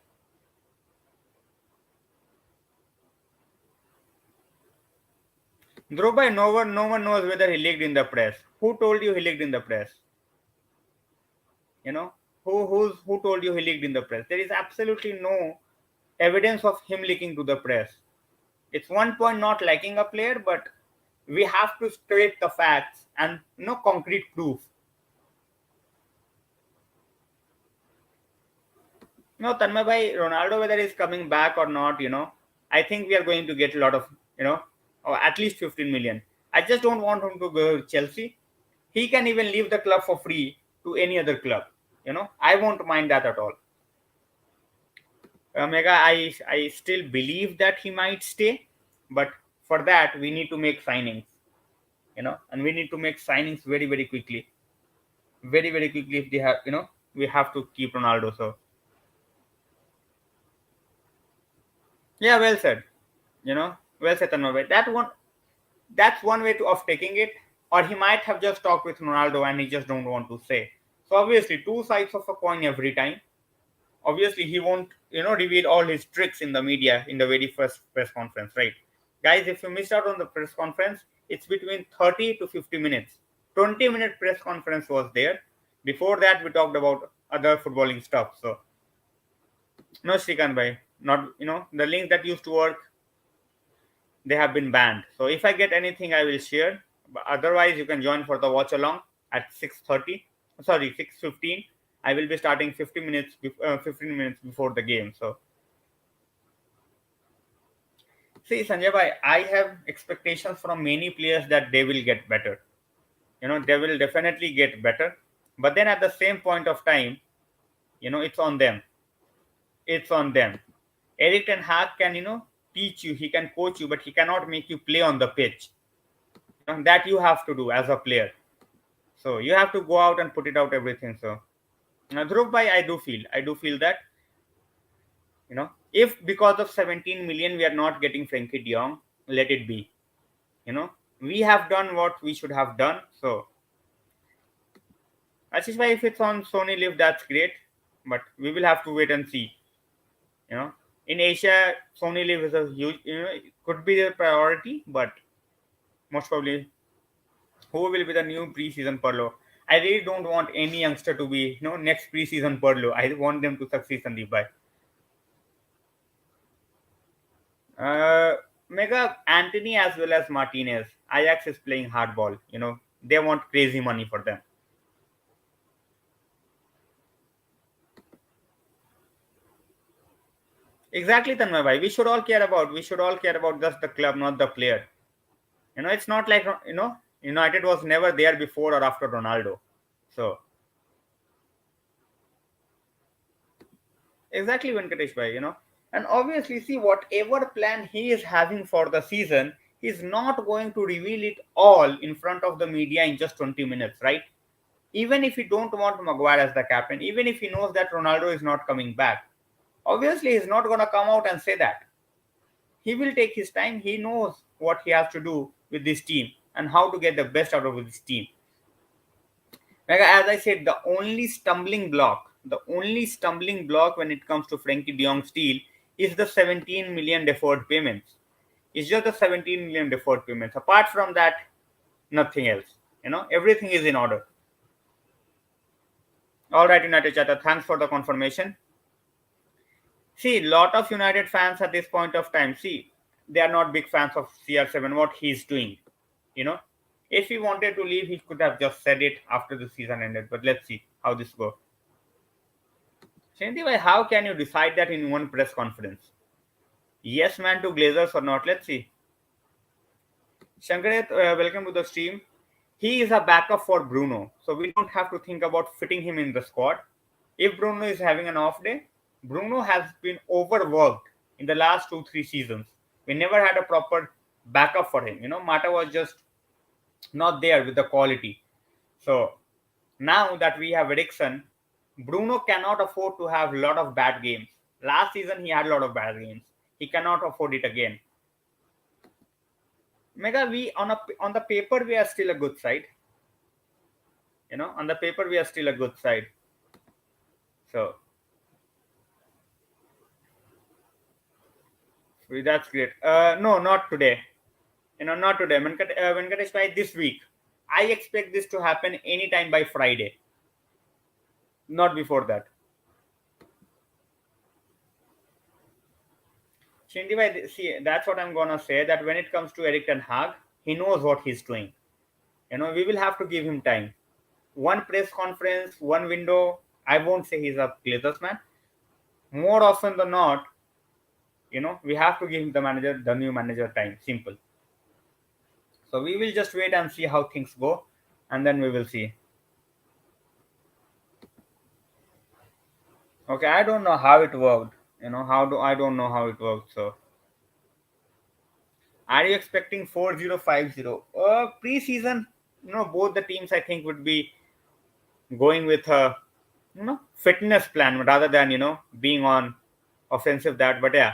Dhruv, no one knows whether he leaked in the press. Who told you he leaked in the press? You know, who told you he leaked in the press? There is absolutely no evidence of him leaking to the press. It's one point not liking a player, but we have to state the facts and no concrete proof. Tanmay bhai, Ronaldo, whether he's coming back or not, I think we are going to get a lot of, or at least 15 million. I just don't want him to go to Chelsea. He can even leave the club for free to any other club. I won't mind that at all. Mega, I still believe that he might stay, but for that we need to make signings, and we need to make signings very, very quickly, very, very quickly. If they have, we have to keep Ronaldo. So yeah, well said. Well said, Tanmay. That's one way of taking it, or he might have just talked with Ronaldo and he just don't want to say. So obviously, two sides of a coin every time. Obviously, he won't, reveal all his tricks in the media in the very first press conference, right? Guys, if you missed out on the press conference, it's between 30 to 50 minutes. 20-minute press conference was there. Before that, we talked about other footballing stuff. So, no, Shrikant bhai, not, the links that used to work, they have been banned. So if I get anything, I will share. But otherwise, you can join for the watch along at 6:30. Sorry, 6:15. I will be starting 15 minutes before the game. So see, Sanjay bhai, I have expectations from many players that they will get better. They will definitely get better. But then at the same point of time, it's on them. It's on them. Erik Ten Hag can, teach you, he can coach you, but he cannot make you play on the pitch. That you have to do as a player. So you have to go out and put it out everything. So now Dhruv bhai, I do feel that, if because of 17 million we are not getting Frenkie de Jong, let it be. We have done what we should have done. So Ashish bhai, if it's on Sony Live, that's great. But we will have to wait and see. In Asia, Sony Live is a huge, it could be their priority, but most probably, who will be the new preseason Perlo? I really don't want any youngster to be, next preseason Perlo. I want them to succeed, Sandeep bhai. Mega Antony as well as Martinez. Ajax is playing hardball. They want crazy money for them. Exactly, Tanmay bhai. We should all care about just the club, not the player. It's not like United was never there before or after Ronaldo. So exactly, Venkatesh bhai. And obviously, see, whatever plan he is having for the season, he's not going to reveal it all in front of the media in just 20 minutes, right? Even if he don't want Maguire as the captain, even if he knows that Ronaldo is not coming back, obviously he's not going to come out and say that. He will take his time. He knows what he has to do with this team and how to get the best out of this team. Like, as I said, the only stumbling block when it comes to Frenkie de Jong's deal is the 17 million deferred payments. It's just the 17 million deferred payments. Apart from that, nothing else. Everything is in order. All right, United Chatter, thanks for the confirmation. See, lot of United fans at this point of time, see, they are not big fans of CR7, what he's doing. You know, if he wanted to leave, he could have just said it after the season ended. But let's see how this goes. Shanti, how can you decide that in one press conference? Yes, man, to Glazers or not? Let's see. Shankaret, welcome to the stream. He is a backup for Bruno, so we don't have to think about fitting him in the squad. If Bruno is having an off day, Bruno has been overworked in the last 2 3 seasons. We never had a proper backup for him. Mata was just not there with the quality. So now that we have Eriksen, Bruno cannot afford to have a lot of bad games. Last season he had a lot of bad games. He cannot afford it again. Mega, we on the paper we are still a good side. On the paper we are still a good side. So that's great. No, not today. Not today. Venkatesh by this week. I expect this to happen anytime by Friday, not before that. Shindy bhai, see, that's what I'm gonna say. That when it comes to Erik Ten Hag, he knows what he's doing. We will have to give him time. One press conference, one window. I won't say he's a Glazers man. More often than not, we have to give the new manager time. Simple. So we will just wait and see how things go, and then we will see. Okay, I don't know how it worked. I don't know how it worked. So, are you expecting 4050? Preseason, both the teams I think would be going with a fitness plan rather than being on offensive that. But yeah,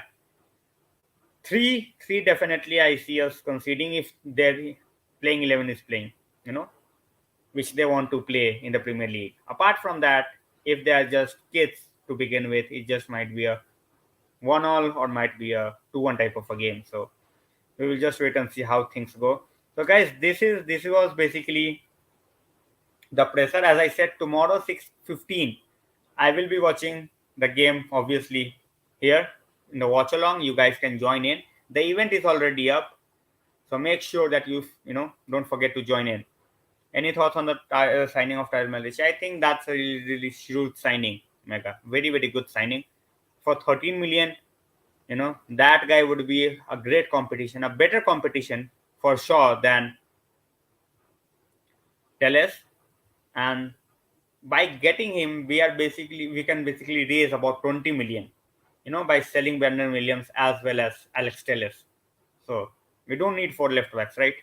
three definitely I see us conceding if their playing 11 is playing. You know, which they want to play in the Premier League. Apart from that, if they are just kids to begin with, it just might be a 1-1 or might be a 2-1 type of a game. So we will just wait and see how things go. So guys, this was basically the presser. As I said, tomorrow 6:15, I will be watching the game obviously here in the watch along. You guys can join in. The event is already up, so make sure that you don't forget to join in. Any thoughts on the signing of Tyrell Malacia? I think that's a really shrewd signing, Mega. Very, very good signing. For 13 million, that guy would be a great competition, a better competition for sure than Teles. And by getting him, we can basically raise about 20 million, by selling Brandon Williams as well as Alex Teles. So we don't need 4 left backs, right?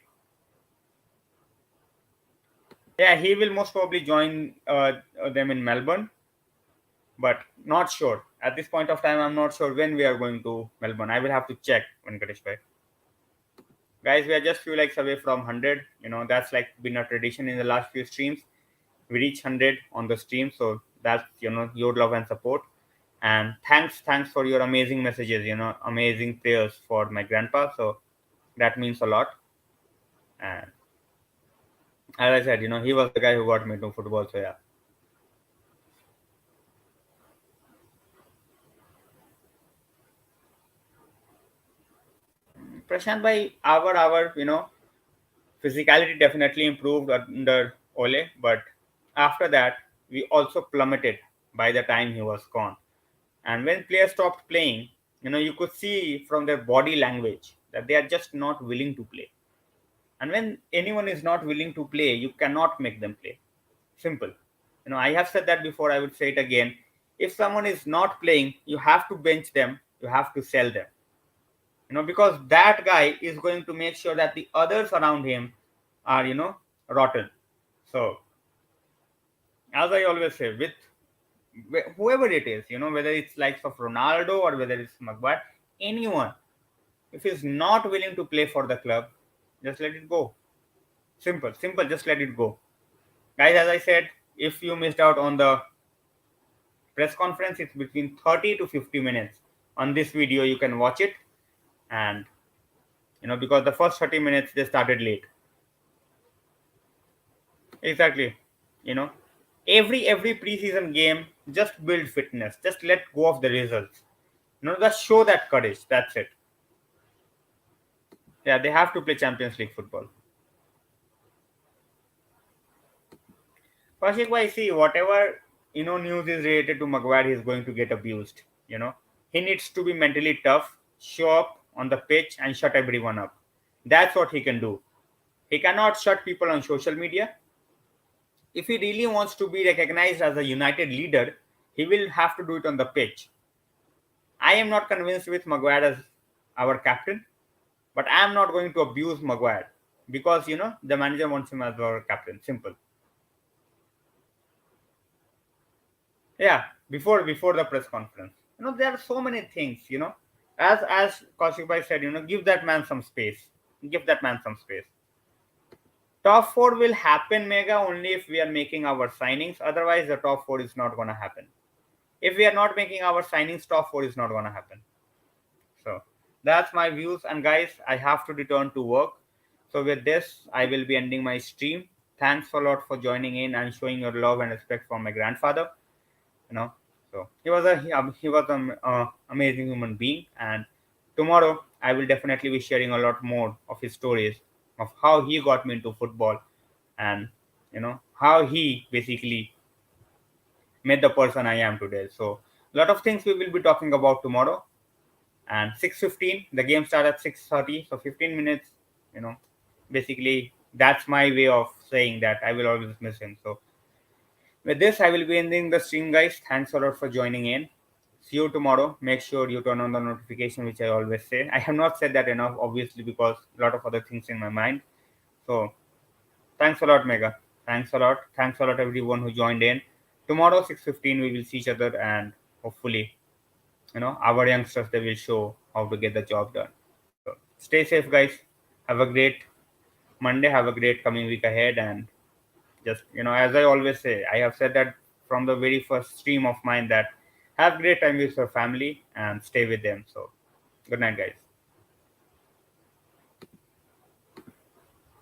Yeah, he will most probably join them in Melbourne, but not sure. At this point of time, I'm not sure when we are going to Melbourne. I will have to check when Venkatesh bhai. Guys, we are just few likes away from 100. That's like been a tradition in the last few streams. We reach 100 on the stream, so that's your love and support. And thanks for your amazing messages. Amazing prayers for my grandpa. So that means a lot. And as I said, he was the guy who got me into football. So yeah. Prashant by our physicality definitely improved under Ole, but after that we also plummeted by the time he was gone. And when players stopped playing, you could see from their body language that they are just not willing to play. And when anyone is not willing to play, you cannot make them play. Simple. I have said that before, I would say it again. If someone is not playing, you have to bench them, you have to sell them. Because that guy is going to make sure that the others around him are, rotten. So, as I always say, with whoever it is, whether it's likes of Ronaldo or whether it's Maguire, anyone, if he's not willing to play for the club, just let it go. Simple, just let it go. Guys, as I said, if you missed out on the press conference, it's between 30 to 50 minutes. On this video, you can watch it. And, because the first 30 minutes, they started late. Exactly. You know, every preseason game, just build fitness. Just let go of the results. Just show that courage. That's it. Yeah, they have to play Champions League football. Kaushik, I see whatever news is related to Maguire. He's going to get abused. He needs to be mentally tough, show up on the pitch, and shut everyone up. That's what he can do. He cannot shut people on social media. If he really wants to be recognized as a United leader, he will have to do it on the pitch. I am not convinced with Maguire as our captain, but I am not going to abuse Maguire because the manager wants him as our captain. Simple. Yeah, before the press conference, there are so many things. As Kaushik Bhai said, give that man some space. Give that man some space. Top four will happen, Mega, only if we are making our signings. Otherwise, the top four is not going to happen. If we are not making our signings, top four is not going to happen. So that's my views. And guys, I have to return to work. So with this, I will be ending my stream. Thanks a lot for joining in and showing your love and respect for my grandfather. So he was an amazing human being. And tomorrow, I will definitely be sharing a lot more of his stories of how he got me into football and how he basically made the person I am today. So a lot of things we will be talking about tomorrow. And 6:15, the game starts at 6:30, so 15 minutes. Basically that's my way of saying that I will always miss him. So with this, I will be ending the stream, guys. Thanks a lot for joining in. See you tomorrow. Make sure you turn on the notification, which I always say. I have not said that enough, obviously, because a lot of other things in my mind. So thanks a lot, Mega. Thanks a lot. Thanks a lot, everyone who joined in. Tomorrow, 6:15, we will see each other, and hopefully, our youngsters, they will show how to get the job done. So stay safe, guys. Have a great Monday. Have a great coming week ahead, and just as I always say, I have said that from the very first stream of mine, that have great time with your family and stay with them. So good night, guys.